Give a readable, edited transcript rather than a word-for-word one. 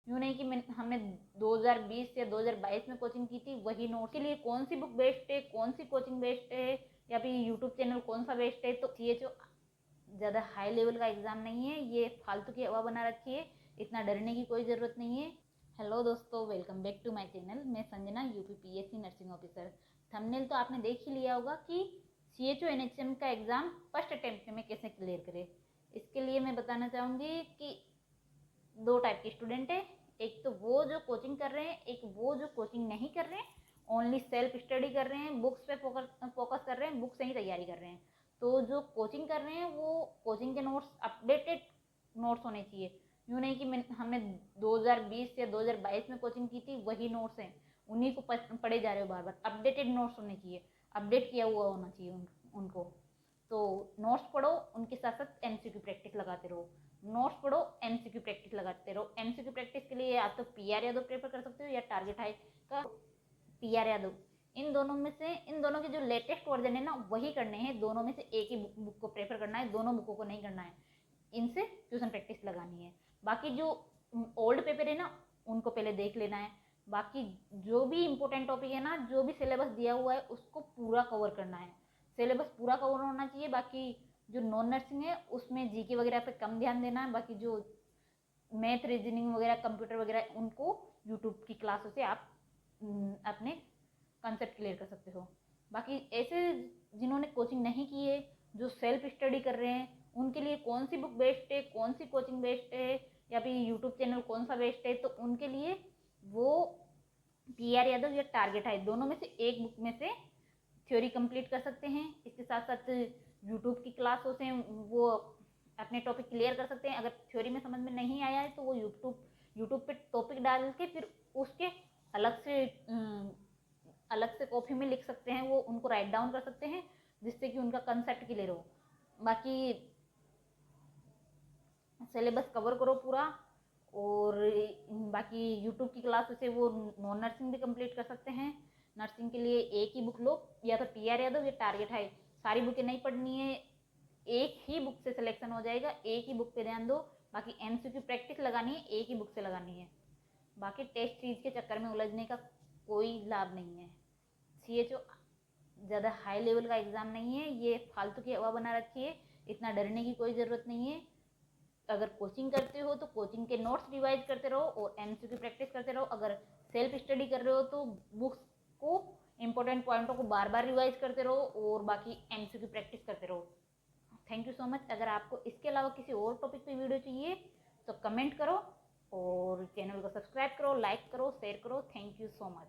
यूँ नहीं कि हमने 2020 या 2022 में कोचिंग की थी वही नोट के लिए कौन सी बुक बेस्ड है, कौन सी कोचिंग बेस्ड है, या फिर यूट्यूब चैनल कौन सा बेस्ड है। तो CHO ज़्यादा हाई लेवल का एग्ज़ाम नहीं है, ये फालतू की हवा बना रखी है, इतना डरने की कोई ज़रूरत नहीं है। हेलो दोस्तों, welcome back to my channel. मैं Sanjana, UPPSC nursing officer. Thumbnail तो आपने देख ही लिया होगा कि CHO NHM का एग्ज़ाम फर्स्ट अटेम्प्ट में कैसे क्लियर करें। इसके लिए मैं बताना चाहूँगी कि दो टाइप के स्टूडेंट है, एक तो वो जो कोचिंग कर रहे हैं, एक वो जो कोचिंग नहीं कर रहे हैं, ओनली सेल्फ स्टडी कर रहे हैं, बुक्स पे फोकस कर रहे हैं, बुक से ही तैयारी कर रहे हैं। तो जो कोचिंग कर रहे हैं वो कोचिंग के नोट्स अपडेटेड नोट्स होने चाहिए। यूँ नहीं कि हमने 2020 या 2022 में कोचिंग की थी वही नोट्स हैं, उन्हीं को पढ़े जा रहे हो बार बार। अपडेटेड नोट्स होने चाहिए, अपडेट किया हुआ होना चाहिए उनको। तो नोट्स पढ़ो, उनके साथ साथ MCQ प्रैक्टिस लगाते रहो। नोट्स पढ़ो, MCQ प्रैक्टिस लगाते रहो। MCQ प्रैक्टिस के लिए या तो PR यादव प्रेफर कर सकते हो या टारगेट हाई का PR यादव। इन दोनों में से, इन दोनों के जो लेटेस्ट वर्जन है ना वही करने हैं। दोनों में से एक ही बुक को प्रेफर करना है, दोनों बुकों को नहीं करना है। इनसे ट्यूशन प्रैक्टिस लगानी है। बाकी जो ओल्ड पेपर है ना उनको पहले देख लेना है। बाकी जो भी इंपॉर्टेंट टॉपिक है ना, जो भी सिलेबस दिया हुआ है उसको पूरा कवर करना है। सिलेबस पूरा कवर होना चाहिए। बाकी जो नॉन नर्सिंग है उसमें GK वगैरह पे कम ध्यान देना है। बाकी जो मैथ, रीजनिंग वगैरह, कंप्यूटर वगैरह, उनको यूट्यूब की क्लासों से आप अपने कंसेप्ट क्लियर कर सकते हो। बाकी ऐसे जिन्होंने कोचिंग नहीं की है, जो सेल्फ स्टडी कर रहे हैं, उनके लिए कौन सी बुक बेस्ड है, कौन सी कोचिंग बेस्ड है, या फिर यूट्यूब चैनल कौन सा बेस्ड है, तो उनके लिए वो PR यादव या टारगेट है, दोनों में से एक बुक में से थ्योरी कंप्लीट कर सकते हैं। इसके साथ साथ यूट्यूब की क्लासों से वो अपने टॉपिक क्लियर कर सकते हैं। अगर थ्योरी में समझ में नहीं आया है तो वो यूट्यूब पे टॉपिक डाल के फिर उसके अलग से कॉपी में लिख सकते हैं, वो उनको राइट डाउन कर सकते हैं, जिससे कि उनका कंसेप्ट क्लियर हो। बाकी सिलेबस कवर करो पूरा। और बाकी यूट्यूब की क्लास से वो नॉन नर्सिंग भी कंप्लीट कर सकते हैं। नर्सिंग के लिए एक ही बुक लो, या तो PR यादव या टारगेट हाई। सारी बुकें नहीं पढ़नी है, एक ही बुक से सिलेक्शन हो जाएगा, एक ही बुक पे ध्यान दो। बाकी MCQ प्रैक्टिस लगानी है, एक ही बुक से लगानी है। बाकी टेस्ट सीरीज के चक्कर में उलझने का कोई लाभ नहीं है। CHO ज़्यादा हाई लेवल का एग्ज़ाम नहीं है, ये फालतू की हवा बना रखी है, इतना डरने की कोई ज़रूरत नहीं है। अगर कोचिंग करते हो तो कोचिंग के नोट्स रिवाइज करते रहो और MCQ प्रैक्टिस करते रहो। अगर सेल्फ स्टडी कर रहे हो तो बुक्स को, इंपॉर्टेंट पॉइंटों को बार बार रिवाइज करते रहो और बाकी MCQ प्रैक्टिस करते रहो। Thank you so much. अगर आपको इसके अलावा किसी और टॉपिक पे वीडियो चाहिए तो कमेंट करो और चैनल को सब्सक्राइब करो, लाइक करो, शेयर करो। Thank you so much.